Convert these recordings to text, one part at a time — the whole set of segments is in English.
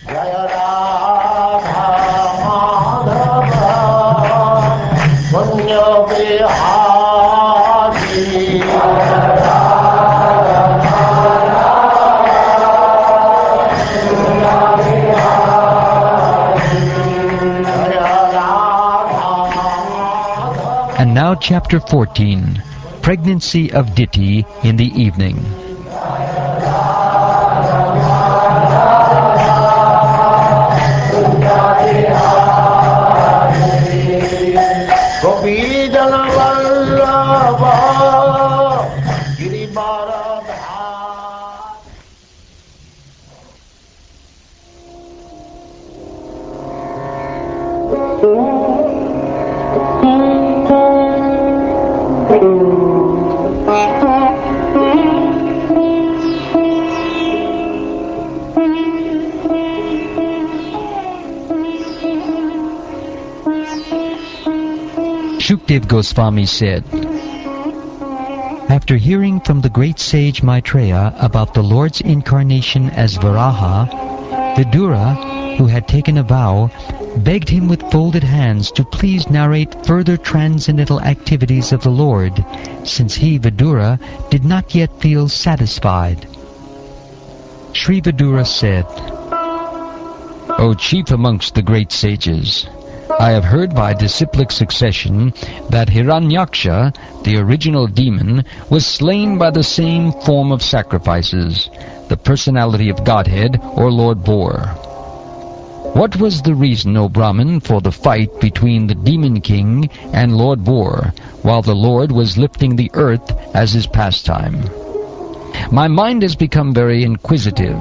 Jaya Radha Madhava Punya Bihari And now chapter 14, Pregnancy of Diti in the Evening. Shukdev Goswami said, after hearing from the great sage Maitreya about the Lord's incarnation as Varaha, Vidura, who had taken a vow, begged him with folded hands to please narrate further transcendental activities of the Lord, since he, Vidura, did not yet feel satisfied. Sri Vidura said, O chief amongst the great sages, I have heard by disciplic succession that Hiranyaksha, the original demon, was slain by the same form of sacrifices, the personality of Godhead or Lord Boar. What was the reason, O Brahmin, for the fight between the demon king and Lord Boar, while the Lord was lifting the earth as his pastime? My mind has become very inquisitive,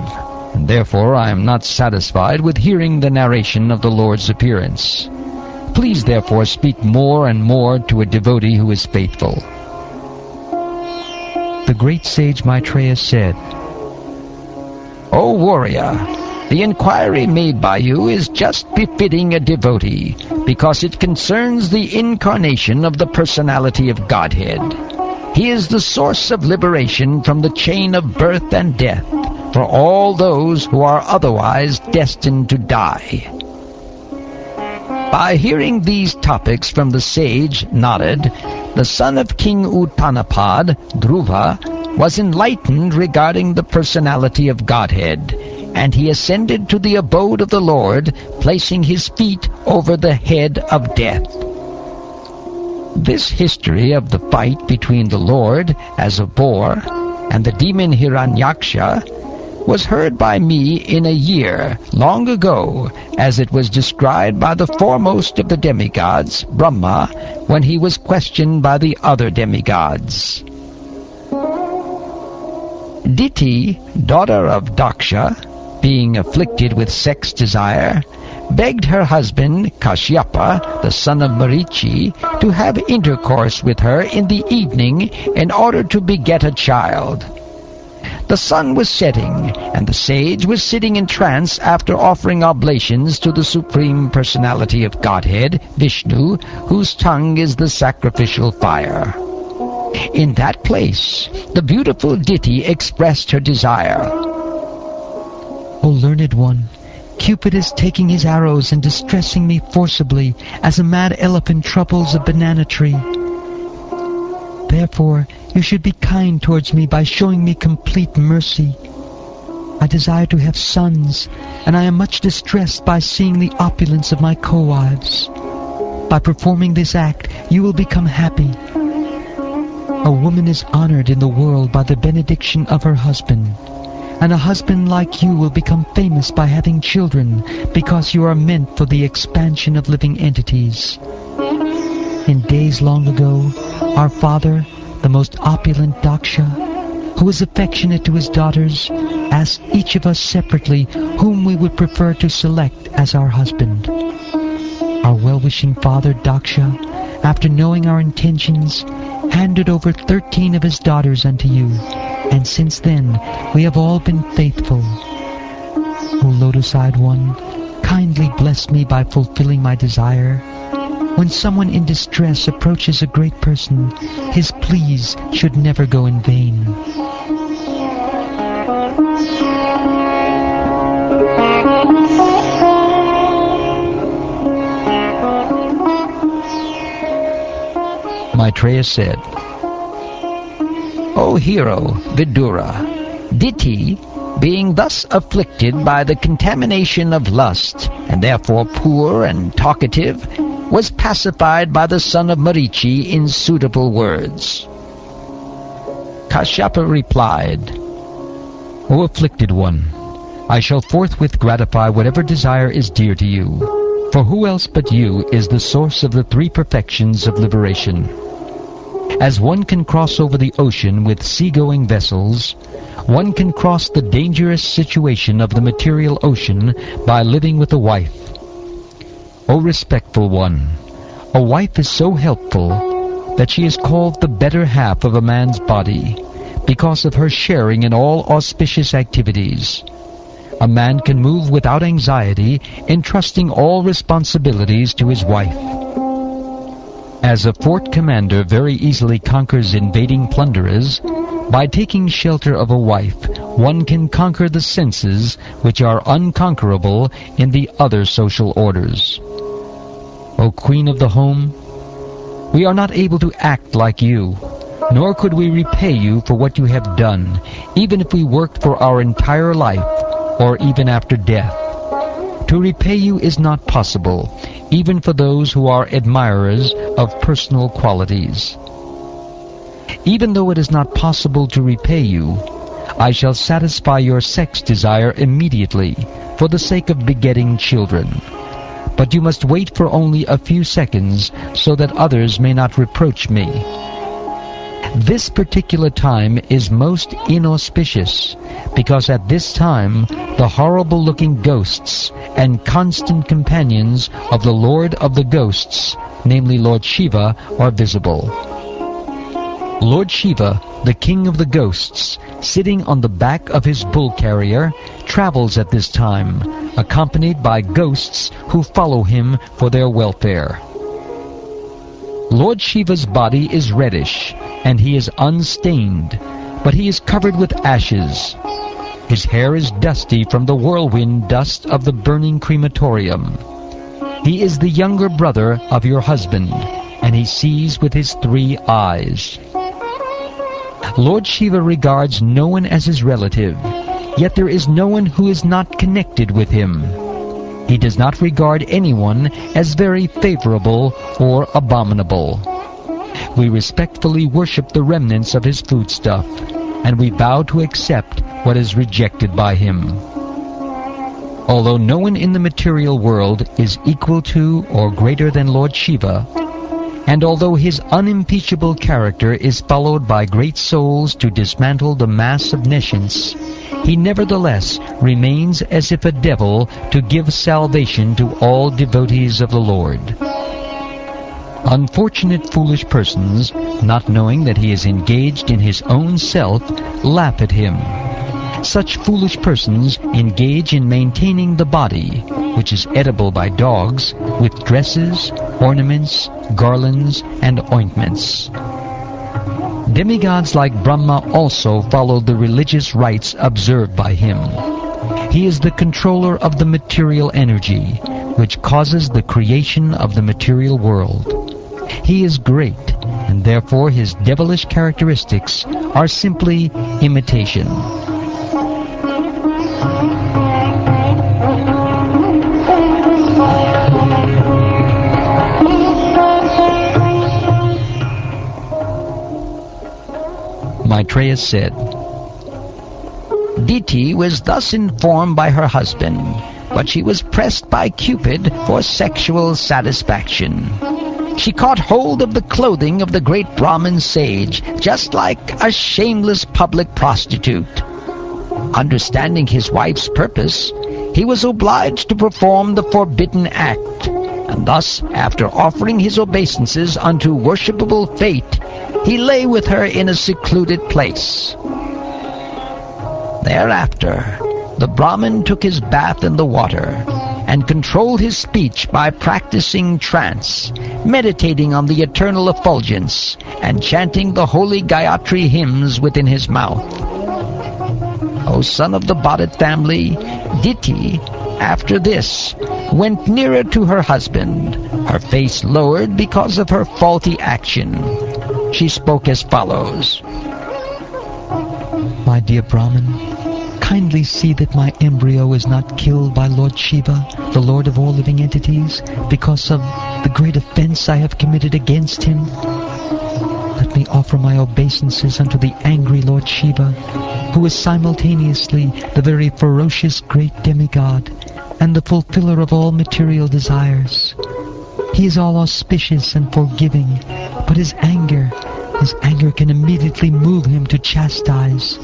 and therefore I am not satisfied with hearing the narration of the Lord's appearance. Please therefore speak more and more to a devotee who is faithful. The great sage Maitreya said, O warrior, the inquiry made by you is just befitting a devotee, because it concerns the incarnation of the personality of Godhead. He is the source of liberation from the chain of birth and death for all those who are otherwise destined to die. By hearing these topics from the sage Narad, the son of King Uttanapad, Dhruva, was enlightened regarding the personality of Godhead, and he ascended to the abode of the Lord, placing his feet over the head of death. This history of the fight between the Lord as a boar and the demon Hiranyaksha was heard by me in a year, long ago, as it was described by the foremost of the demigods, Brahma, when he was questioned by the other demigods. Diti, daughter of Daksha, being afflicted with sex desire, begged her husband, Kashyapa, the son of Marichi, to have intercourse with her in the evening in order to beget a child. The sun was setting, and the sage was sitting in trance after offering oblations to the Supreme Personality of Godhead, Vishnu, whose tongue is the sacrificial fire. In that place, the beautiful Diti expressed her desire. O learned one, Cupid is taking his arrows and distressing me forcibly, as a mad elephant troubles a banana tree. Therefore, you should be kind towards me by showing me complete mercy. I desire to have sons, and I am much distressed by seeing the opulence of my co-wives. By performing this act, you will become happy. A woman is honored in the world by the benediction of her husband, and a husband like you will become famous by having children, because you are meant for the expansion of living entities. In days long ago, our father, the most opulent Daksha, who was affectionate to his daughters, asked each of us separately whom we would prefer to select as our husband. Our well-wishing father, Daksha, after knowing our intentions, handed over 13 of his daughters unto you, and since then we have all been faithful. O lotus-eyed one, kindly bless me by fulfilling my desire. When someone in distress approaches a great person, his pleas should never go in vain. Maitreya said, O hero, Vidura, Diti, being thus afflicted by the contamination of lust, and therefore poor and talkative, was pacified by the son of Marichi in suitable words. Kashyapa replied, O afflicted one, I shall forthwith gratify whatever desire is dear to you, for who else but you is the source of the three perfections of liberation? As one can cross over the ocean with sea-going vessels, one can cross the dangerous situation of the material ocean by living with a wife. O respectful one, a wife is so helpful that she is called the better half of a man's body, because of her sharing in all auspicious activities. A man can move without anxiety, entrusting all responsibilities to his wife. As a fort commander very easily conquers invading plunderers, by taking shelter of a wife, one can conquer the senses which are unconquerable in the other social orders. O Queen of the Home, we are not able to act like you, nor could we repay you for what you have done, even if we worked for our entire life, or even after death. To repay you is not possible, even for those who are admirers of personal qualities. Even though it is not possible to repay you, I shall satisfy your sex desire immediately, for the sake of begetting children. But you must wait for only a few seconds, so that others may not reproach me. This particular time is most inauspicious, because at this time the horrible-looking ghosts and constant companions of the Lord of the Ghosts, namely Lord Shiva, are visible. Lord Shiva, the king of the ghosts, sitting on the back of his bull carrier, travels at this time, accompanied by ghosts who follow him for their welfare. Lord Shiva's body is reddish, and he is unstained, but he is covered with ashes. His hair is dusty from the whirlwind dust of the burning crematorium. He is the younger brother of your husband, and he sees with his 3 eyes. Lord Shiva regards no one as his relative, yet there is no one who is not connected with him. He does not regard anyone as very favorable or abominable. We respectfully worship the remnants of his foodstuff, and we vow to accept what is rejected by him. Although no one in the material world is equal to or greater than Lord Shiva, and although his unimpeachable character is followed by great souls to dismantle the mass of nescience, he nevertheless remains as if a devil to give salvation to all devotees of the Lord. Unfortunate foolish persons, not knowing that he is engaged in his own self, laugh at him. Such foolish persons engage in maintaining the body, which is edible by dogs, with dresses, ornaments, garlands, and ointments. Demigods like Brahma also follow the religious rites observed by him. He is the controller of the material energy, which causes the creation of the material world. He is great, and therefore his devilish characteristics are simply imitation. Maitreya said, Diti was thus informed by her husband, but she was pressed by Cupid for sexual satisfaction. She caught hold of the clothing of the great Brahmin sage, just like a shameless public prostitute. Understanding his wife's purpose, he was obliged to perform the forbidden act, and thus, after offering his obeisances unto worshipable fate, he lay with her in a secluded place. Thereafter, the Brahmin took his bath in the water, and controlled his speech by practicing trance, meditating on the eternal effulgence, and chanting the holy Gayatri hymns within his mouth. O son of the Bharat family, Diti, after this, went nearer to her husband, her face lowered because of her faulty action. She spoke as follows. My dear Brahmin, kindly see that my embryo is not killed by Lord Shiva, the Lord of all living entities, because of the great offense I have committed against him. Let me offer my obeisances unto the angry Lord Shiva, who is simultaneously the very ferocious great demigod, and the fulfiller of all material desires. He is all auspicious and forgiving, but his anger can immediately move him to chastise.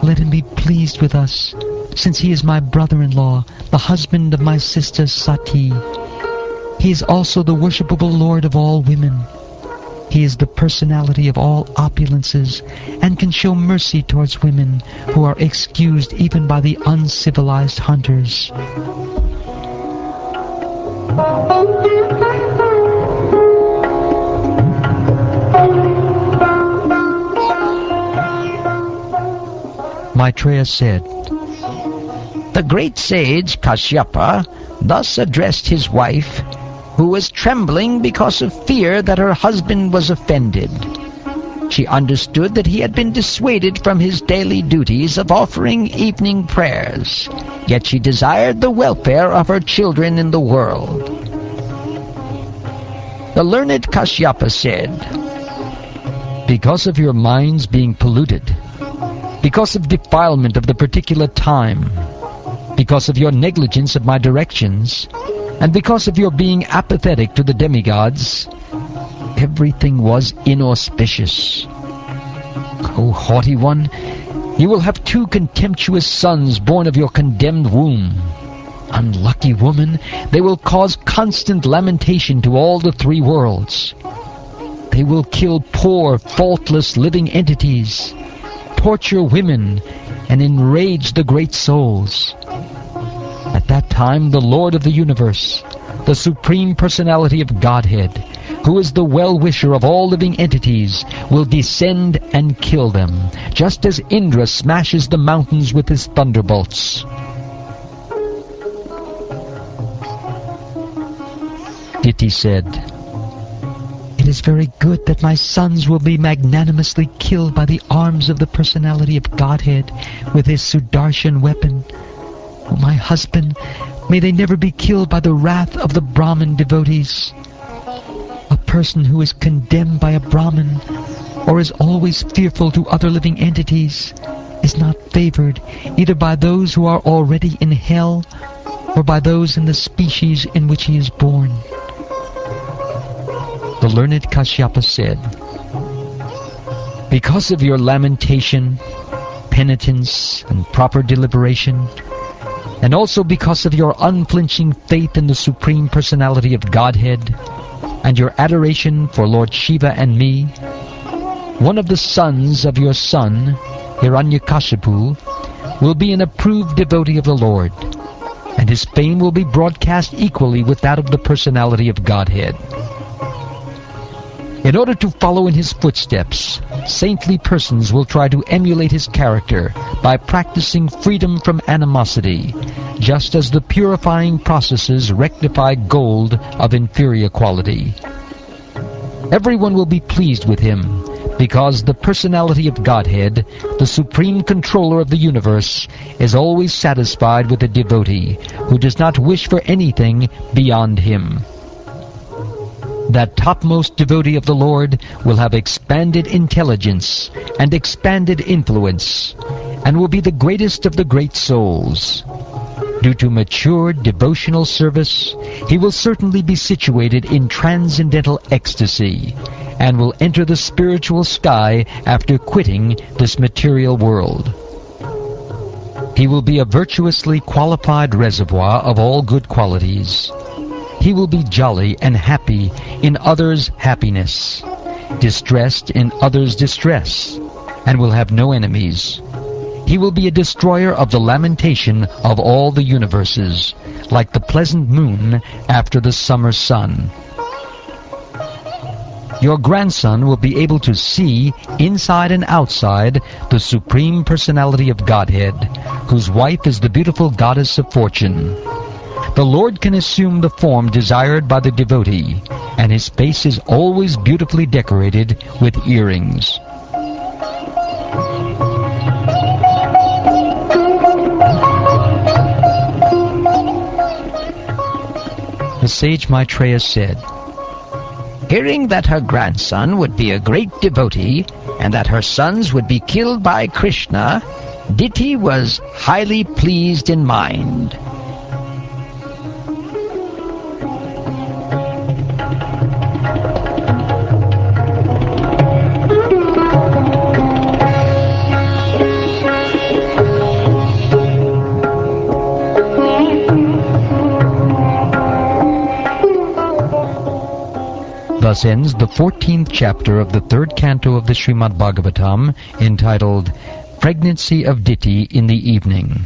Let him be pleased with us, since he is my brother-in-law, the husband of my sister Sati. He is also the worshipable Lord of all women. He is the personality of all opulences, and can show mercy towards women who are excused even by the uncivilized hunters. Maitreya said, The great sage Kashyapa thus addressed his wife, who was trembling because of fear that her husband was offended. She understood that he had been dissuaded from his daily duties of offering evening prayers, yet she desired the welfare of her children in the world. The learned Kashyapa said, Because of your minds being polluted, because of defilement of the particular time, because of your negligence of my directions, and because of your being apathetic to the demigods, everything was inauspicious. O haughty one, you will have 2 contemptuous sons born of your condemned womb. Unlucky woman, they will cause constant lamentation to all the 3 worlds. They will kill poor, faultless living entities, torture women, and enrage the great souls. At that time, the Lord of the universe, the Supreme Personality of Godhead, who is the well-wisher of all living entities, will descend and kill them, just as Indra smashes the mountains with his thunderbolts. Diti said, It is very good that my sons will be magnanimously killed by the arms of the Personality of Godhead with his Sudarshan weapon. O my husband, may they never be killed by the wrath of the Brahmin devotees. A person who is condemned by a Brahmin, or is always fearful to other living entities, is not favored either by those who are already in hell, or by those in the species in which he is born. The learned Kashyapa said, Because of your lamentation, penitence, and proper deliberation, and also because of your unflinching faith in the Supreme Personality of Godhead, and your adoration for Lord Shiva and me, one of the sons of your son, Hiranyakashipu, will be an approved devotee of the Lord, and his fame will be broadcast equally with that of the Personality of Godhead. In order to follow in his footsteps, saintly persons will try to emulate his character by practicing freedom from animosity, just as the purifying processes rectify gold of inferior quality. Everyone will be pleased with him, because the Personality of Godhead, the Supreme Controller of the universe, is always satisfied with a devotee who does not wish for anything beyond him. That topmost devotee of the Lord will have expanded intelligence and expanded influence, and will be the greatest of the great souls. Due to mature devotional service, he will certainly be situated in transcendental ecstasy, and will enter the spiritual sky after quitting this material world. He will be a virtuously qualified reservoir of all good qualities. He will be jolly and happy in others' happiness, distressed in others' distress, and will have no enemies. He will be a destroyer of the lamentation of all the universes, like the pleasant moon after the summer sun. Your grandson will be able to see, inside and outside, the Supreme Personality of Godhead, whose wife is the beautiful goddess of fortune. The Lord can assume the form desired by the devotee, and his face is always beautifully decorated with earrings. The sage Maitreya said, Hearing that her grandson would be a great devotee and that her sons would be killed by Krishna, Diti was highly pleased in mind. Thus ends the 14th chapter of the 3rd canto of the Srimad Bhagavatam, entitled Pregnancy of Diti in the Evening.